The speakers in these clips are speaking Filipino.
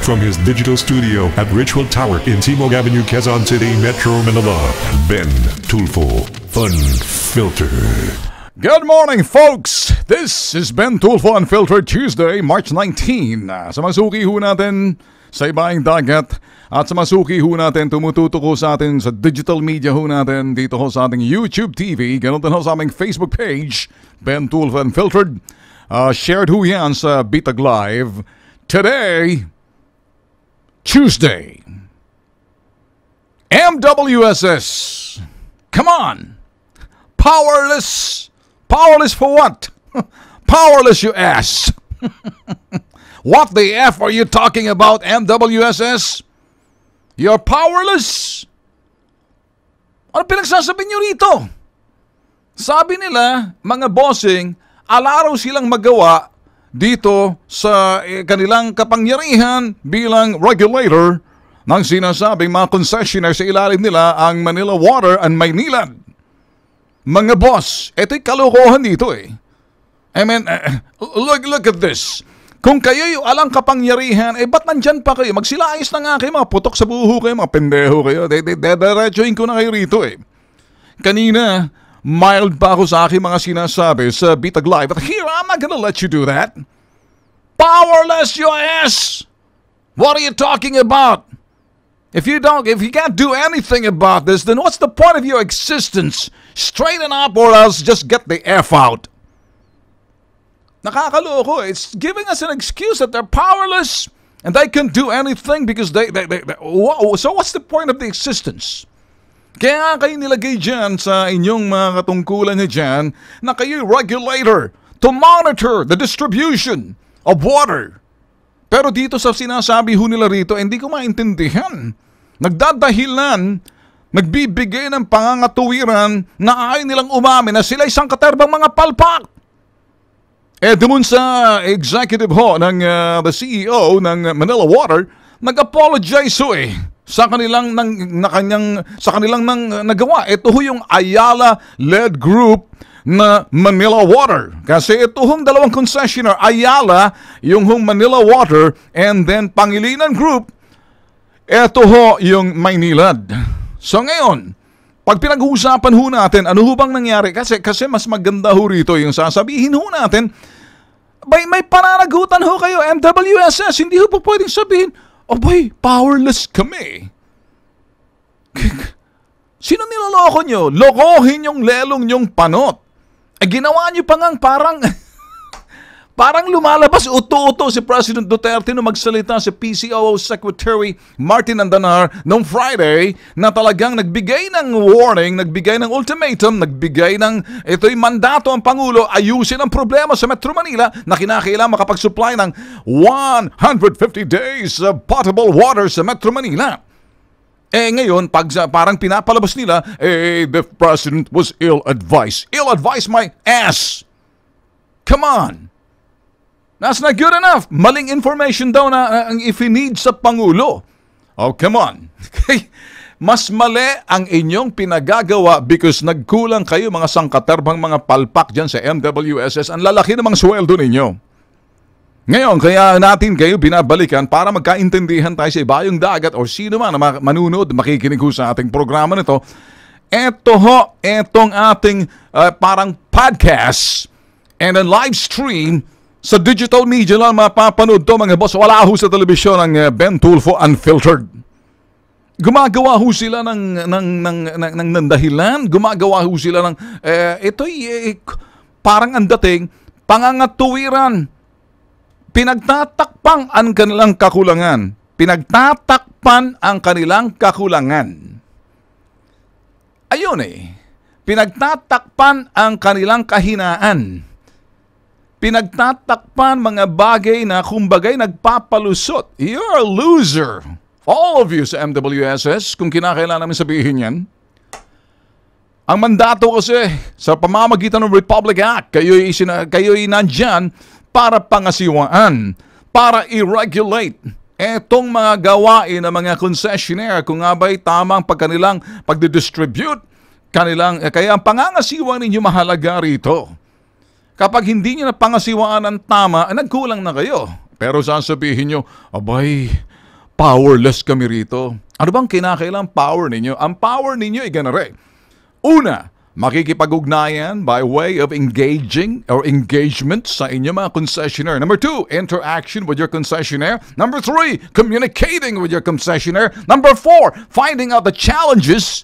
from his digital studio at Richwell Tower in Timog Avenue, Quezon City, Metro Manila, Ben Tulfo Unfiltered. Good morning, folks! This is Ben Tulfo Unfiltered, Tuesday, March 19. Sa masuki ho natin sa ibaing dagat at sa masuki ho natin tumututok ho sa atin sa digital media ho natin dito ho sa ating YouTube TV, ganun din ho sa aming Facebook page, Ben Tulfo Unfiltered. Shared ho yan sa Bitag Live. Today, Tuesday, MWSS. Come on! Powerless! Powerless for what? Powerless, you ass. What the F are you talking about, MWSS? You're powerless? Ano pinagsasabi niyo rito? Sabi nila, mga bossing, alaraw silang magawa dito sa kanilang kapangyarihan bilang regulator ng sinasabing mga concessionaire sa ilalim nila ang Manila Water and Maynilad. Mga boss, ito'y kalokohan dito eh. I mean, look at this. Kung kayo'y alang kapangyarihan, ba't nandyan pa kayo? Magsilayos na nga kayo, mga putok sa buho kayo, mga pendeho kayo. Dediretsuhin ko na kayo rito eh. Kanina, mild pa ako sa aking mga sinasabi sa Bitag Live. But here, I'm not gonna let you do that. Powerless, your ass! What are you talking about? If you can't do anything about this, then what's the point of your existence? Straighten up or else just get the F out. Nakakaloko. It's giving us an excuse that they're powerless and they can't do anything because they so what's the point of the existence? Kaya kayo nilagay dyan sa inyong mga katungkulan nyo dyan na kayo'y regulator to monitor the distribution of water. Pero dito sa sinasabi ho nila rito, hindi ko maintindihan. Nagdadahilan, nagbibigay ng pangangatuwiran na ayaw nilang umamin na sila isang katerbang mga palpak. Doon sa executive ho ng the CEO ng Manila Water, nag-apologize ho sa kanilang nagawa. Ito ho yung Ayala-led group na Manila Water. Kasi ito hong dalawang concessionaire, Ayala, yung hong Manila Water, and then Pangilinan Group, ito ho yung Maynilad. So ngayon, pag pinag-uusapan ho natin, ano ho bang nangyari? Kasi mas maganda ho rito yung sasabihin ho natin, may pananagutan ho kayo, MWSS, hindi ho po pwedeng sabihin, powerless kami. Sino niloloko nyo? Lokohin yung lelong nyong panot. Ginawa nyo pa ngang parang lumalabas uto-uto si President Duterte nung magsalita si PCOO Secretary Martin Andanar noong Friday na talagang nagbigay ng warning, nagbigay ng ultimatum, nagbigay ng ito'y mandato ang Pangulo ayusin ang problema sa Metro Manila na kinakailangan makapag-supply ng 150 days of potable water sa Metro Manila. Ngayon, parang pinapalabas nila, the president was ill-advised. Ill-advised my ass! Come on! That's not good enough. Maling information daw na ang ifinid sa Pangulo. Oh, come on. Mas mali ang inyong pinagagawa because nagkulang kayo mga sangkaterbang mga palpak dyan sa MWSS. Ang lalaki namang sweldo ninyo. Ngayon, kaya natin kayo binabalikan para magkaintindihan tayo sa ibayong dagat o sino man na manunood, makikinig sa ating programa nito. Etong ating parang podcast and a live stream sa digital media lang mapapanood to mga boss. Wala ho sa telebisyon ng Ben Tulfo Unfiltered. Gumagawa ho sila ng dahilan, gumagawa ho sila ng parang ang dating pangangatuwiran. Pinagtatakpan ang kanilang kakulangan. Pinagtatakpan ang kanilang kakulangan. Ayun pinagtatakpan ang kanilang kahinaan. Pinagtatakpan mga bagay na kumbagay nagpapalusot. You're a loser. All of you sa MWSS, kung kinakailangan namin sabihin yan. Ang mandato kasi sa pamamagitan ng Republic Act, kayo'y nandyan para pangasiwaan, para i-regulate etong mga gawain ng mga concessionaire kung nga ba'y tamang pagkanilang pagdidistribute kanilang, kaya ang pangangasiwa ninyo mahalaga rito. Kapag hindi nyo na pangasiwaan ng tama, nagkulang na kayo. Pero sasabihin nyo, abay, powerless kami rito. Ano bang kinakailang power ninyo? Ang power ninyo ay ganare. Una, makikipag-ugnayan by way of engaging or engagement sa inyong mga concessionaire. Number 2, interaction with your concessionaire. Number 3, communicating with your concessionaire. Number 4, finding out the challenges.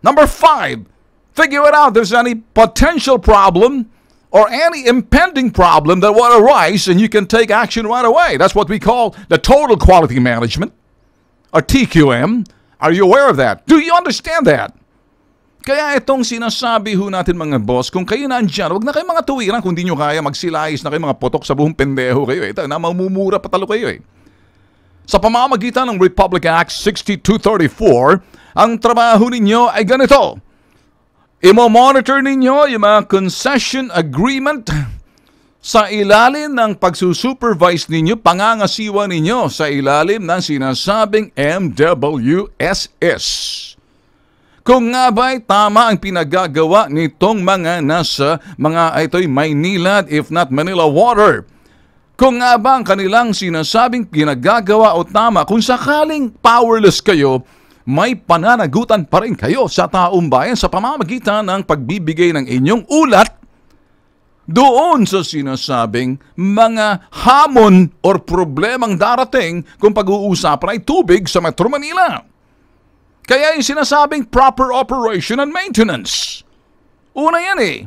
Number 5, figure it out if there's any potential problem or any impending problem that will arise and you can take action right away. That's what we call the total quality management, or TQM. Are you aware of that? Do you understand that? Kaya itong sinasabi ho natin mga boss, kung kayo nandyan, huwag na kayo mga tuwiran kung di nyo kaya magsilayis na kayo mga potok sa buong pendeho kayo. Ito, na mamumura patalo kayo eh. Sa pamamagitan ng Republic Act 6234, ang trabaho ninyo ay ganito. Imo-monitor ninyo yung mga concession agreement sa ilalim ng pagsusupervise ninyo, pangangasiwa ninyo sa ilalim ng sinasabing MWSS. Kung nga ba'y tama ang pinagagawa nitong mga nasa ito'y Maynila, if not Manila Water. Kung nga ba ang kanilang sinasabing pinagagawa o tama, kung sakaling powerless kayo, may pananagutan pa rin kayo sa taong bayan sa pamamagitan ng pagbibigay ng inyong ulat doon sa sinasabing mga hamon or problemang darating kung pag-uusapan ay tubig sa Metro Manila. Kaya yung sinasabing proper operation and maintenance. Una yan eh.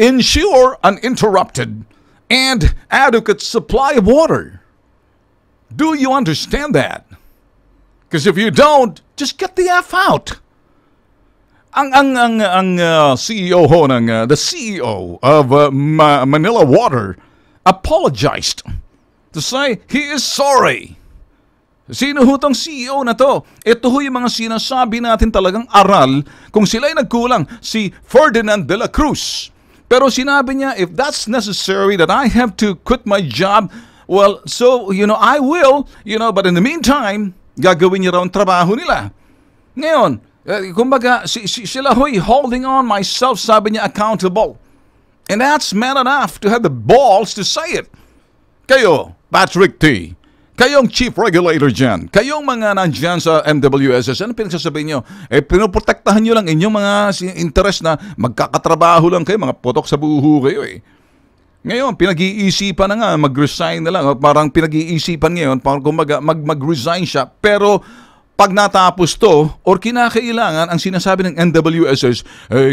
Ensure uninterrupted and adequate supply of water. Do you understand that? Because if you don't, just get the F out. Ang CEO ho the CEO of Manila Water apologized to say he is sorry. Sino ho tong CEO na to? Ito ho yung mga sinasabi natin talagang aral kung sila'y nagkulang, si Ferdinand de la Cruz. Pero sinabi niya, if that's necessary that I have to quit my job, well, so, I will, but in the meantime, gagawin niya raw ang trabaho nila. Ngayon, kumbaga, sila ho'y holding on myself, sabi niya, accountable. And that's man enough to have the balls to say it. Kayo, Patrick T., kayong chief regulator dyan, kayong mga nandyan sa MWSS, ano pinagsasabihin nyo? Pinoprotektahan nyo lang inyong mga interest na magkakatrabaho lang kayo, mga potok sa buho kayo eh. Ngayon, pinag-iisipan na nga, mag-resign na lang. Parang pinag-iisipan ngayon, parang mag-resign siya. Pero pag natapos to, or kinakailangan, ang sinasabi ng MWSS,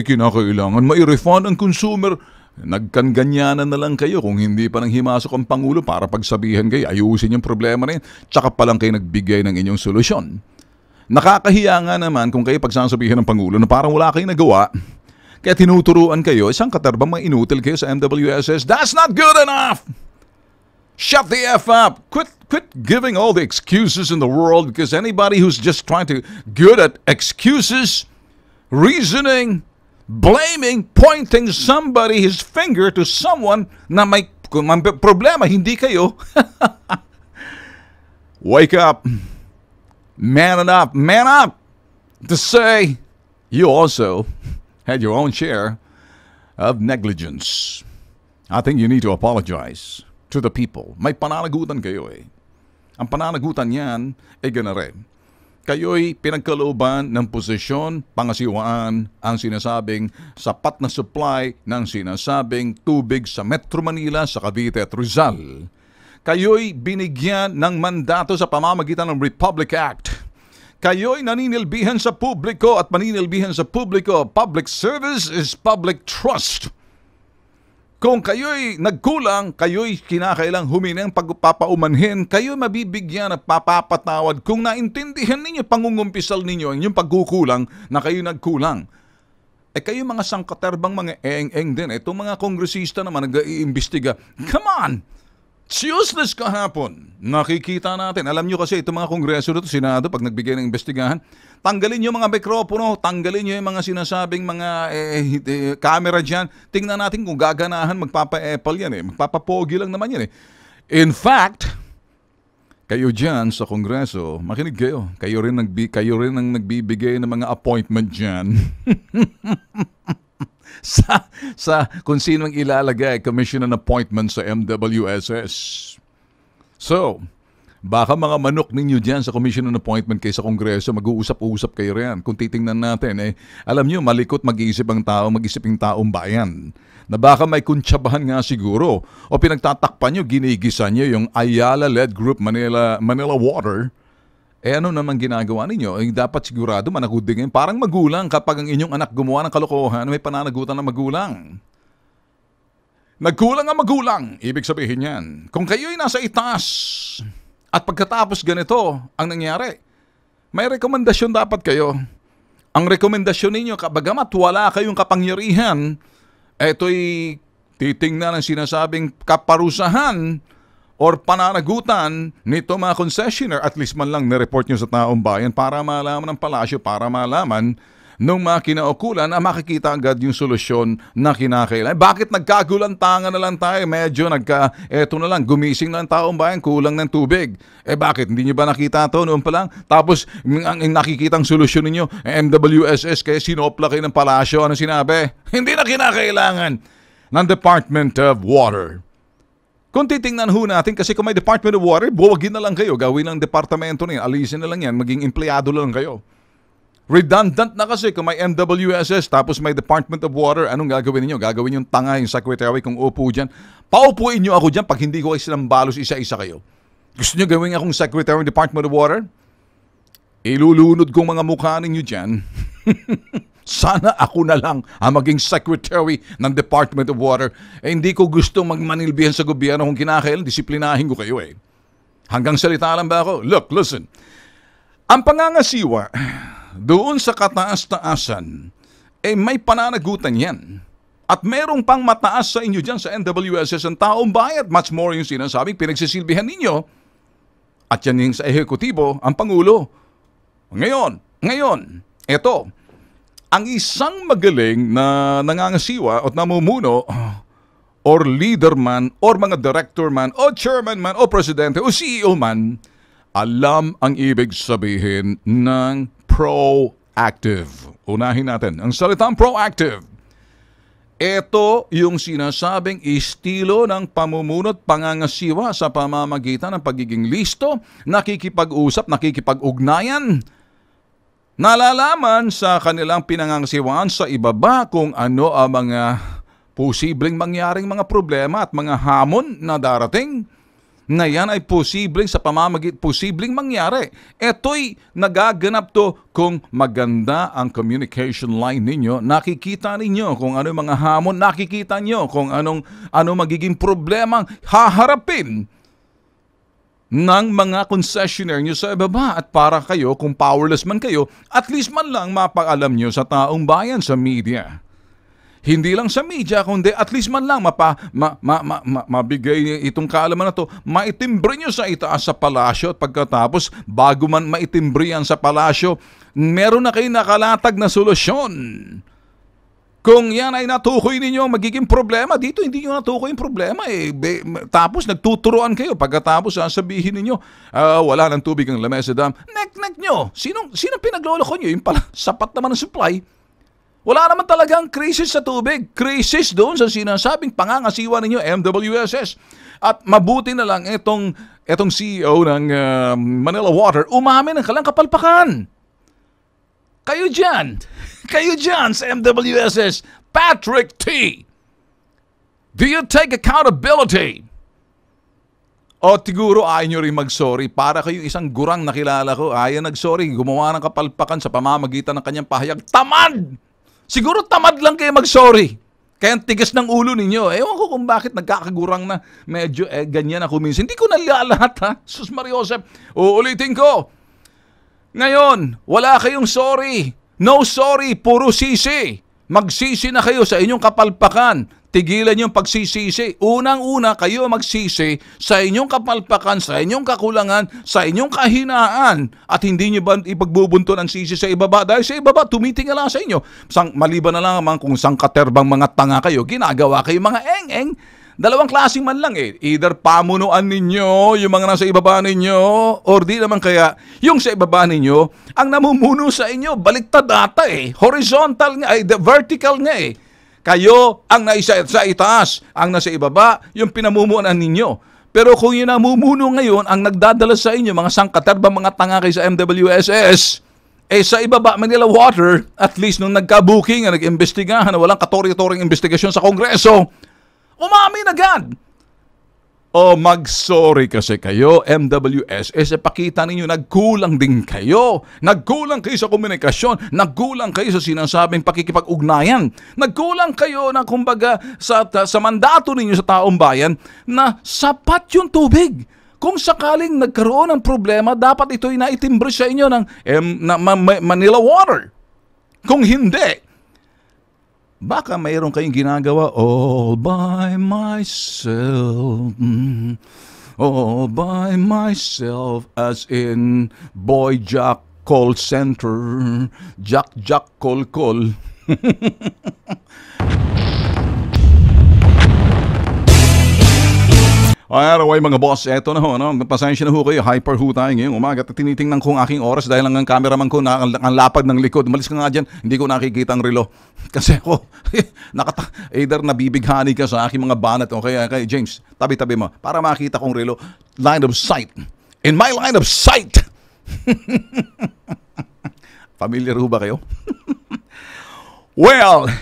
kinakailangan mai-refund ang consumer. Nagkanganyanan na lang kayo kung hindi pa nang himasok ang Pangulo para pagsabihan kayo, ayusin yung problema na yun, tsaka pa lang kayo nagbigay ng inyong solusyon. Nakakahiya nga naman kung kayo pagsasabihan ng Pangulo na parang wala kayong nagawa, kaya tinuturuan kayo, isang katarbang mainutil kayo sa MWSS. That's not good enough! Shut the F up! Quit giving all the excuses in the world, because anybody who's just trying to good at excuses, reasoning, blaming, pointing his finger to someone na may problema, hindi kayo. Wake up. Man up to say you also had your own share of negligence. I think you need to apologize to the people. May pananagutan kayo eh. Ang pananagutan yan ay ganare. Kayo'y pinagkalooban ng posisyon, pangasiwaan ang sinasabing sapat na supply ng sinasabing tubig sa Metro Manila, sa Cavite at Rizal. Kayo'y binigyan ng mandato sa pamamagitan ng Republic Act. Kayo'y naninilbihan sa publiko at maninilbihan sa publiko. Public service is public trust. Kung kayo'y nagkulang, kayo'y kinakailang huminang pagpapaumanhin, kayo'y mabibigyan at papapatawad kung naintindihan ninyo, pangungumpisal ninyo, yung pagkukulang na kayo nagkulang. Kayo mga sangkaterbang mga eng-eng din. Itong mga kongresista naman nag-iimbestiga. Come on! It's useless kahapon. Nakikita natin. Alam nyo kasi itong mga kongreso dito, Senado, pag nagbigay ng investigahan, tanggalin nyo mga mikropono, tanggalin nyo yung mga sinasabing mga camera dyan. Tingnan natin kung gaganahan, magpapa-apple yan eh. Magpapapogi lang naman yan eh. In fact, kayo dyan sa kongreso, makinig kayo. Kayo rin ang nagbibigay ng mga appointment dyan. sa kung sinong ilalagay commission and appointment sa MWSS. So, Baka mga manok ninyo dyan sa commission on appointment kayo sa Kongreso, mag-uusap-usap kayo riyan. Kung titingnan natin, alam nyo, malikot mag-iisip ang tao, mag-isip yung taong bayan. Na baka may kuntsabahan nga siguro. O pinagtatakpan nyo, ginigisan nyo yung Ayala-led group Manila Water. Ano naman ginagawa ninyo? Dapat sigurado managudin ngayon. Parang magulang kapag ang inyong anak gumawa ng kalokohan, may pananagutan ng magulang. Nagkulang ang magulang, ibig sabihin yan. Kung kayo'y nasa itaas, at pagkatapos ganito ang nangyari, may rekomendasyon dapat kayo. Ang rekomendasyon ninyo, bagamat wala kayong kapangyarihan, ito'y titingnan ang sinasabing kaparusahan or pananagutan nito mga concessionaire, at least man lang nireport nyo sa taong bayan para malaman ng palasyo, para malaman nung mga kinaukulan na makikita agad yung solusyon na kinakailangan. Bakit nagkagulantangan na lang tayo? Medyo eto na lang, gumising na ang taong bayan, kulang ng tubig. Bakit? Hindi nyo ba nakita ito noon pa lang? Tapos, ang nakikitang solusyon ninyo, MWSS, kaya sinopla kayo ng palasyo. Ano sinabi? Hindi na kinakailangan ng Department of Water. Kung titingnan ho natin, kasi kung may Department of Water, buwagin na lang kayo, gawin ng departamento na yan, alisin na lang yan, maging empleyado lang kayo. Redundant na kasi kung may MWSS tapos may Department of Water, anong gagawin niyo? Gagawin yung tanga, yung secretary kung upo dyan. Paupuin niyo ako dyan pag hindi ko kayo sinambalos isa-isa kayo. Gusto niyo gawin akong secretary ng Department of Water? Ilulunod kong mga mukha ninyo dyan. Sana ako na lang ang maging secretary ng Department of Water. Hindi ko gustong magmanilbihan sa gobyerno kung kinakailan, disiplinahin ko kayo Hanggang salita lang ba ako? Look, listen. Ang pangangasiwa doon sa kataas-taasan, may pananagutan yan. At merong pang mataas sa inyo dyan sa NWSS ang taong bayad. Much more yung sinasabing pinagsisilbihan ninyo. At yan yung sa ehekutibo, ang Pangulo. Ngayon, eto, ang isang magaling na nangangasiwa at namumuno or leader man, or mga director man, o chairman man, o presidente, o CEO man, alam ang ibig sabihin ng proactive. Unahin natin ang salitang proactive. Ito yung sinasabing estilo ng pamumuno't pangangasiwa sa pamamagitan ng pagiging listo, nakikipag-usap, nakikipag-ugnayan, nalalaman sa kanilang pinangangasiwaan sa ibaba kung ano ang mga posibleng mangyaring mga problema at mga hamon na darating, na yan ay posibleng posibleng mangyari. Ito'y nagaganap to kung maganda ang communication line ninyo. Nakikita ninyo kung ano mga hamon, nakikita nyo kung ano magiging problemang haharapin ng mga concessionaire nyo sa ibaba. At para kayo, kung powerless man kayo, at least man lang mapaalam nyo sa taong bayan, sa media. Hindi lang sa media, kundi at least man lang mabigay itong kaalaman na to, maitimbre nyo sa itaas sa palasyo, at pagkatapos, bago man maitimbre yan sa palasyo, meron na kayo nakalatag na solusyon. Kung yan ay natukoy ninyo magiging problema, dito hindi nyo natukoy yung problema tapos nagtuturoan kayo, pagkatapos sasabihin ninyo, wala ng tubig ang lamesa dam. Nek nyo, sino pinagloloko nyo? Yung pala, sapat naman ang supply. Wala naman talagang krisis sa tubig. Krisis doon sa sinasabing pangangasiwa ninyo, MWSS. At mabuti na lang itong CEO ng Manila Water, umamin ng kalang kapalpakan. Kayo dyan sa MWSS, Patrick T. Do you take accountability? O siguro ayaw nyo rin mag-sorry. Para kayo isang gurang nakilala ko, ayaw nag-sorry, gumawa ng kapalpakan sa pamamagitan ng kanyang pahayag. Tamad! Siguro tamad lang kayo mag-sorry. Kaya ang tigas ng ulo ninyo. Ewan ko kung bakit nagkakagurang na medyo ganyan ako minsan. Hindi ko nalalahat ha. Sus Mariosep. Uulitin ko. Ngayon, wala kayong sorry. No sorry, puro sisi. Magsisi na kayo sa inyong kapalpakan. Tigilan yung pagsisisi. Unang-una, kayo magsisi sa inyong kapalpakan, sa inyong kakulangan, sa inyong kahinaan. At hindi nyo ba ipagbubunto ng sisi sa ibaba? Dahil sa ibaba, tumitingala sa inyo. Maliban na lang kung sangkaterbang mga tanga kayo, ginagawa kayo mga eng-eng. Dalawang klaseng man lang Either pamunuan ninyo yung mga nasa ibaba ninyo, or di naman kaya yung sa ibaba ninyo, ang namumuno sa inyo, baliktad data Horizontal nga, vertical nga Kayo ang naisa sa itaas, ang nasa ibaba, yung pinamumunan ninyo. Pero kung yung namumuno ngayon ang nagdadala sa inyo, mga sangkaterba, mga tanga kayo sa MWSS, sa ibaba Manila Water, at least nung nagka-booking, nag-imbestigahan na walang katori-toring investigasyon sa Kongreso, umamin agad. O mag-sorry kasi kayo, MWSS, pakita ninyo, nagkulang din kayo. Nagkulang kayo sa komunikasyon, nagkulang kayo sa sinasabing pakikipag-ugnayan. Nagkulang kayo na kumbaga sa mandato ninyo sa taong bayan na sapat yung tubig. Kung sakaling nagkaroon ng problema, dapat ito'y naitimbre sa inyo ng Manila Water. Kung hindi, baka mayroon kayong ginagawa all by myself. All by myself, as in Boy Jack Call Center. Jack Call Call. Anyway, mga boss, eto na ho, no? Pasensya na ho kayo, hyper ho tayo ngayong umaga. Tinitingnan ko ang aking oras dahil ang cameraman ko ang lapad ng likod. Malis ka nga dyan, hindi ko nakikita ang relo. Kasi ako, either nabibighani ka sa aking mga banat o kaya James, tabi-tabi mo, para makita kong relo. Line of sight. In my line of sight! Familiar ho ba kayo? Well,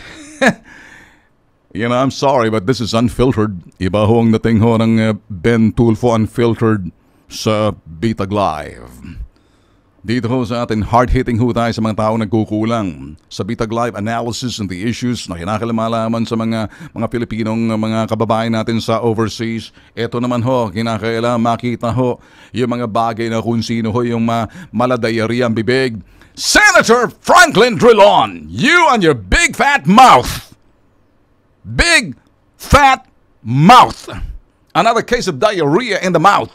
I'm sorry, but this is unfiltered. Iba ho ang dating ho ng Ben Tulfo Unfiltered sa Bitag Live. Dito ho sa atin, hard-hitting ho tayo sa mga tao nagkukulang. Sa Bitag Live, analysis and the issues na kinakailangan sa mga Pilipinong mga kababayan natin sa overseas. Ito naman ho, kinakailangan makita ho yung mga bagay na kung sino ho yung maladayari ang bibig. Senator Franklin Drilon, you and your big fat mouth! Big fat mouth. Another case of diarrhea in the mouth.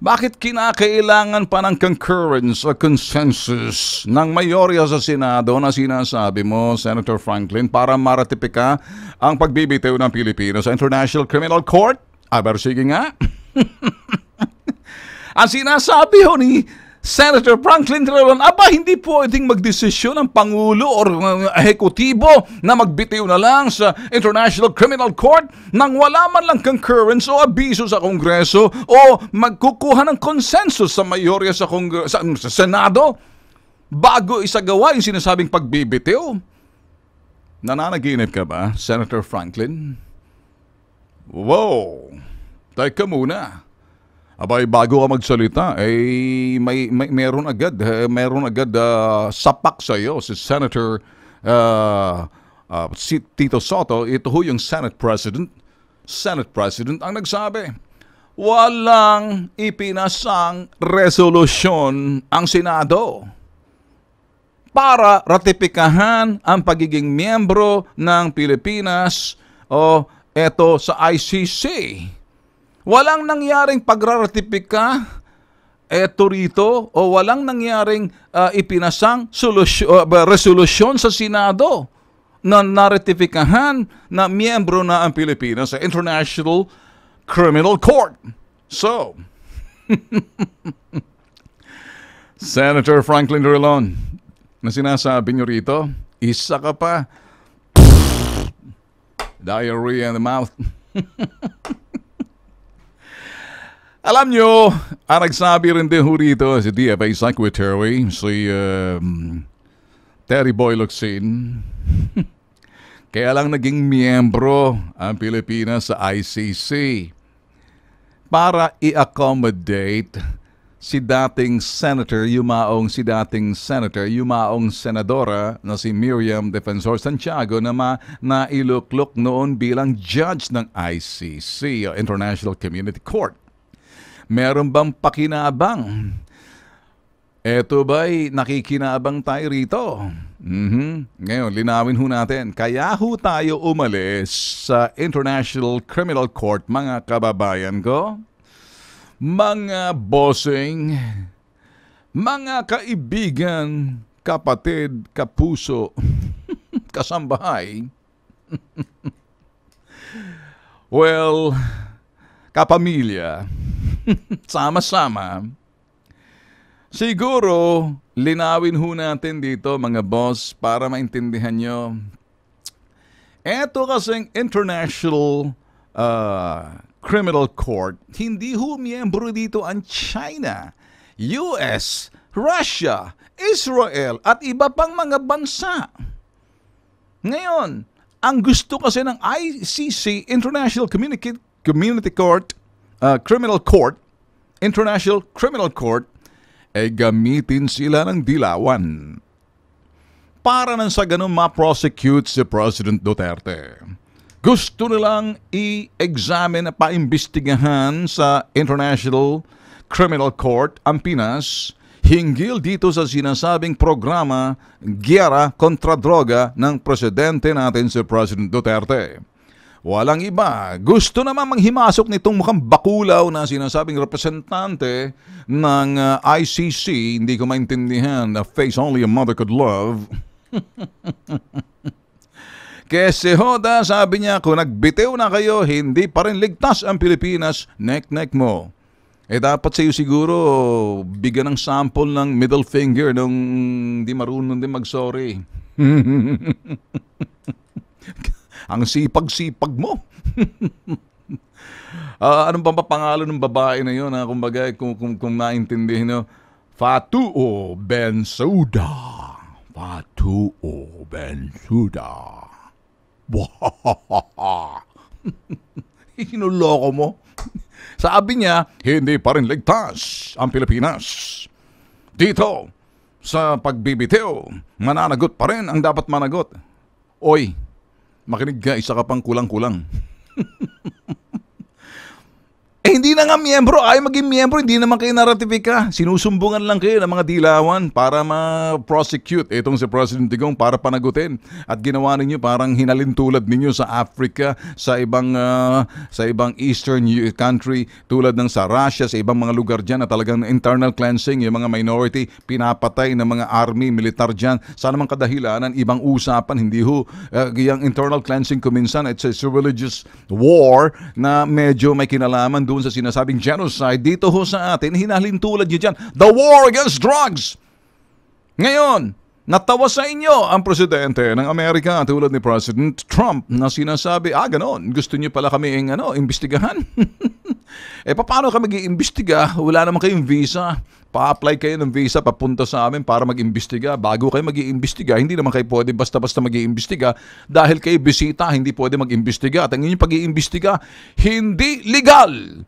Bakit kinakailangan pa ng concurrence o consensus ng mayorya sa Senado na sinasabi mo, Senator Franklin, para maratipika ang pagbibitiw ng Pilipinas sa International Criminal Court? Aber sige nga. Ang sinasabi ho ni Senator Franklin Drilon, hindi pwedeng magdesisyon ng Pangulo o ehekutibo na magbitiw na lang sa International Criminal Court nang wala man lang concurrence o abiso sa Kongreso o magkukuha ng consensus sa mayorya sa Senado bago isagawa yung sinasabing pagbibitiw. Nananaginip ka ba, Senator Franklin? Wow! Teka muna. Bago ka magsalita, meron agad sapak sa iyo si Senator si Tito Soto. Ito ho yung Senate President ang nagsabi, walang ipinasang resolusyon ang Senado para ratipikahan ang pagiging miyembro ng Pilipinas eto sa ICC. Walang nangyaring pagraratipika rito o walang nangyaring ipinasang resolusyon sa Senado na naratipikahan na miyembro na ang Pilipinas sa International Criminal Court. So, Senator Franklin Drilon, na sinasabi nyo rito, isa ka pa, diarrhea in the mouth. Alam nyo, ang nagsabi rin din ho rito si DFA Secretary, si Terry Boy Locsin. Kaya lang naging miyembro ang Pilipinas sa ICC para i-accommodate si dating senadora na si Miriam Defensor Santiago na nailuklok noon bilang judge ng ICC, International Community Court. Meron bang pakinabang? Eto ba'y nakikinabang tayo rito? Ngayon, linawin ho natin. Kaya ho tayo umalis sa International Criminal Court, mga kababayan ko, mga bossing, mga kaibigan, kapatid, kapuso, kasambahay. Well, kapamilya, sama-sama. Siguro, linawin ho natin dito mga boss para maintindihan nyo. Eto kasing International Criminal Court, hindi ho miyembro dito ang China, US, Russia, Israel at iba pang mga bansa. Ngayon, ang gusto kasi ng ICC, International Community Court, Criminal Court, International Criminal Court, ay gamitin sila ng dilawan para nang sa ganun ma-prosecute si President Duterte. Gusto nilang i-examine at paimbestigahan sa International Criminal Court ang Pinas hinggil dito sa sinasabing programa Giyera kontra Droga ng presidente natin si President Duterte. Walang iba. Gusto naman manghimasok nitong mukhang bakulaw na sinasabing representante ng ICC. Hindi ko maintindihan. A face only a mother could love. Kasi Hoda, sabi niya, kung nagbitiw na kayo, hindi pa rin ligtas ang Pilipinas, nek-nek mo. Dapat sa'yo siguro bigyan ng sample ng middle finger nung di marunong din mag-sorry. Ang sipag-sipag mo. Anong ba pangalan ng babae na yun? Kumbaga, kung naintindihin nyo, Fatuo Bensouda. Fatuo Bensouda. Hinuloko mo. Sabi niya, hindi pa rin ligtas ang Pilipinas. Dito, sa pagbibitiw, mananagot pa rin ang dapat managot. Oy, makinig ka, isa ka pang kulang-kulang. Hindi na nga miyembro, ay maging miyembro, hindi naman kayo naratifika. Sinusumbungan lang kayo ng mga dilawan para ma-prosecute itong si President Digong para panagutin. At ginawa ninyo parang hinalintulad ninyo sa Africa, sa ibang eastern country tulad ng sa Russia, sa ibang mga lugar dyan na talagang internal cleansing, yung mga minority, pinapatay ng mga army, militar dyan. Sa namang kadahilanan, ibang usapan, hindi ho, yung internal cleansing kuminsan, it's a religious war na medyo may kinalaman doon sa sinasabing genocide. Dito ho sa atin, hinalintulad nyo dyan, the war against drugs. Ngayon, natawa sa inyo ang presidente ng Amerika tulad ni President Trump na sinasabi, ganon, gusto nyo pala kami imbestigahan? Paano kami mag-iimbestiga? Wala naman kayong visa. Pa-apply kayo ng visa papunta sa amin para mag-imbestiga. Bago kayo mag-iimbestiga, hindi naman kayo pwede basta-basta mag-iimbestiga dahil kayo bisita, hindi pwede mag-imbestiga. At ang inyong pag-iimbestiga, hindi legal.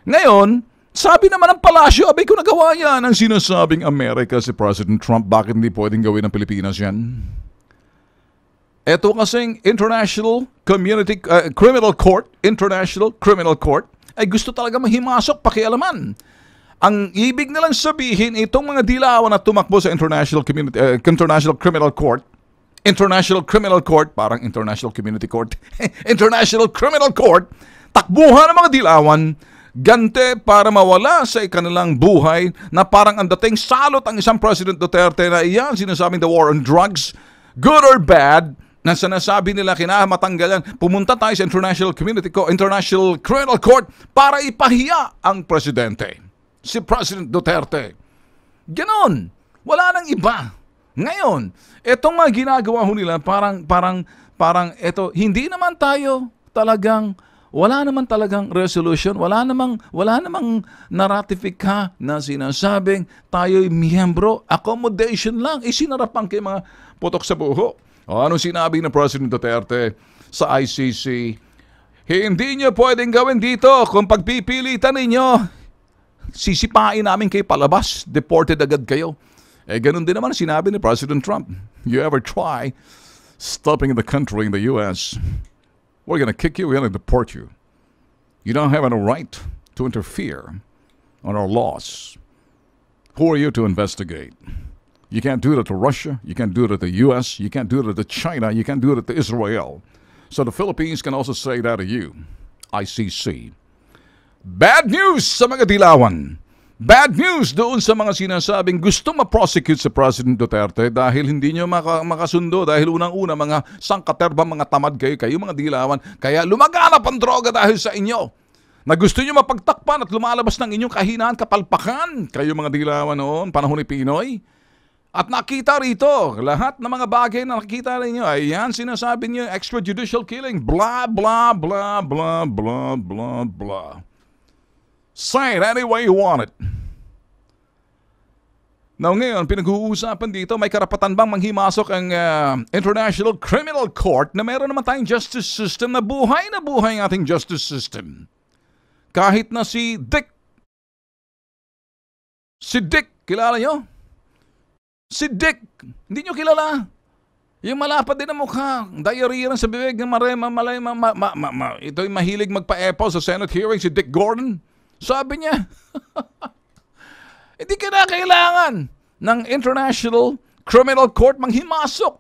Ngayon, sabi naman ng palasyo, abay ko nagawa yan ang sinasabing Amerika si President Trump. Bakit hindi pwedeng gawin ng Pilipinas yan? Ito kasing Criminal Court, International Criminal Court, ay gusto talaga mahimasok, pakialaman. Ang ibig nilang sabihin, itong mga dilawan na tumakbo sa International Criminal Court, parang International Community Court, International Criminal Court, takbuhan ng mga dilawan, gante para mawala sa kanilang buhay na parang ang dating salot ang isang President Duterte na iyan, sinasabing the war on drugs, good or bad, na sinasabi nila kinamatanggalan, pumunta tayo sa International Criminal Court para ipahiya ang presidente. Si President Duterte. Ganon. Wala nang iba. Ngayon, etong mga ginagawa ho nila, parang eto, hindi naman tayo talagang, wala naman talagang resolution, wala namang naratifika na sinasabing tayo'y miyembro, accommodation lang, isinarapan kayo mga putok sa buho. Anong sinabi ng President Duterte sa ICC? Hindi nyo pwedeng gawin dito kung pagpipilitan ninyo, sisipain namin kayo palabas, deported agad kayo. Ganun din naman sinabi ni President Trump. You ever try stopping in the country in the US, we're gonna kick you, we're gonna deport you. You don't have any right to interfere on our laws. Who are you to investigate? You can't do that to Russia, you can't do it to the US, you can't do it to China, you can't do it to Israel. So the Philippines can also say that to you. ICC. Bad news sa mga dilawan. Bad news doon sa mga sinasabing gusto ma-prosecute sa President Duterte dahil hindi nyo makasundo, dahil unang-una mga sangkaterba, mga tamad kayo mga dilawan, kaya lumaganap ang droga dahil sa inyo. Na gusto nyo mapagtakpan at lumalabas ng inyong kahinaan, kapalpakan, kayo mga dilawan noon, panahon ni Pinoy. At nakita rito, lahat ng mga bagay na nakikita ninyo, ayan sinasabi niyo, extrajudicial killing, blah, blah, blah, blah, blah, blah, blah. Say it any way you want it. Now ngayon, pinag-uusapan dito, may karapatan bang manghimasok ang International Criminal Court na meron naman tayong justice system na buhay ang ating justice system. Kahit na si Dick, kilala nyo? Si Dick, hindi nyo kilala? Yung malapad din ang mukha, diarrhea sa bibig, ito'y mahilig magpa-epo sa Senate hearing, si Dick Gordon. Sabi niya, hindi kailangan ng International Criminal Court manghimasok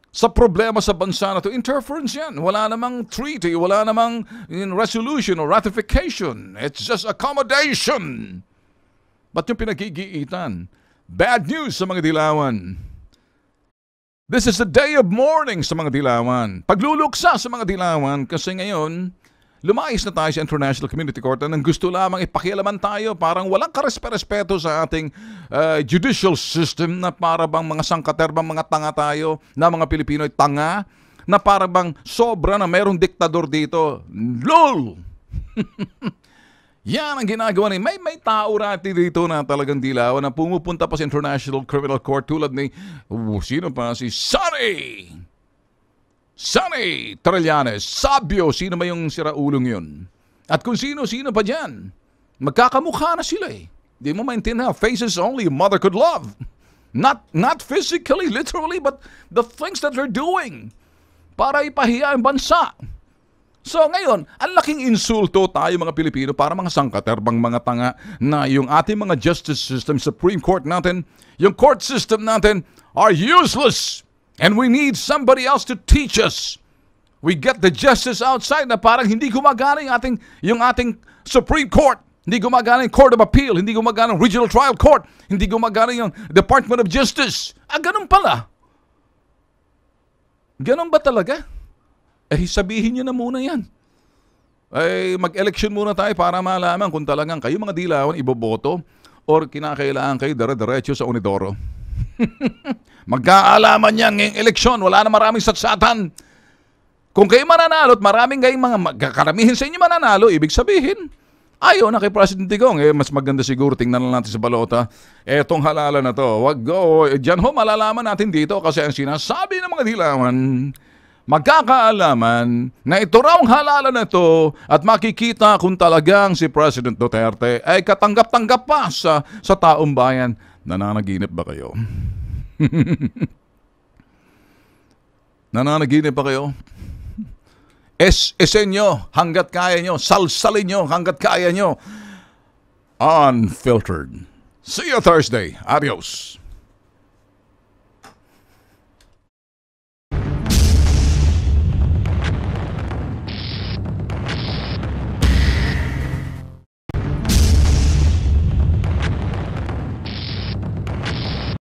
sa problema sa bansa na ito. Interference yan. Wala namang treaty, wala namang resolution or ratification. It's just accommodation. Ba't yung pinagigiitan? Bad news sa mga dilawan. This is a day of mourning sa mga dilawan. Pagluluksa sa mga dilawan kasi ngayon, lumayas na tayo sa International Community Court na gusto lamang ipakialaman tayo, parang walang karespeto sa ating judicial system na para bang mga sangkaterbang mga tanga tayo, na mga Pilipino ay tanga, na para bang sobra na mayroong diktador dito. LOL! Yan ang ginagawa ni may tao rati dito na talagang dilawan na pumupunta pa sa International Criminal Court tulad ni, sino pa? Si Sonny Trillanes, Sabio, sino ba yung siraulong yun? At kung sino-sino pa dyan, magkakamukha na sila eh. Di mo maintindihan, faces only a mother could love. Not physically, literally, but the things that they're doing para ipahiya ang bansa. So ngayon, ang laking insulto tayo mga Pilipino para mga sangkaterbang mga tanga na yung ating mga justice system, Supreme Court natin, yung court system natin are useless. And we need somebody else to teach us. We get the justice outside na parang hindi gumagana yung ating Supreme Court. Hindi gumagana yung Court of Appeal. Hindi gumagana yung Regional Trial Court. Hindi gumagana yung Department of Justice. Ganun pala. Ganun ba talaga? Sabihin nyo na muna yan. Mag-election muna tayo para malaman kung talagang kayo mga dilawan iboboto or kinakailangan kayo dire-diretso sa Unidoro. Magkaalaman yan ngayong eleksyon. Wala na maraming satsatan. Kung kayo mananalo at maraming kayong mga karamihin sa inyo mananalo, ibig sabihin, ayaw na kay President Digong. Mas maganda siguro, tingnan lang natin sa balota. Etong halalan na to. Wag go. Diyan ho, malalaman natin dito kasi ang sinasabi ng mga dilawan, magkakaalaman na ito raw ang halalan na ito at makikita kung talagang si President Duterte ay katanggap-tanggap pa sa taong bayan. Nananaginip ba kayo? Nananaginip ba kayo? Esen nyo hanggat kaya nyo. Salsalin nyo hanggat kaya nyo. Unfiltered. See you Thursday. Adios.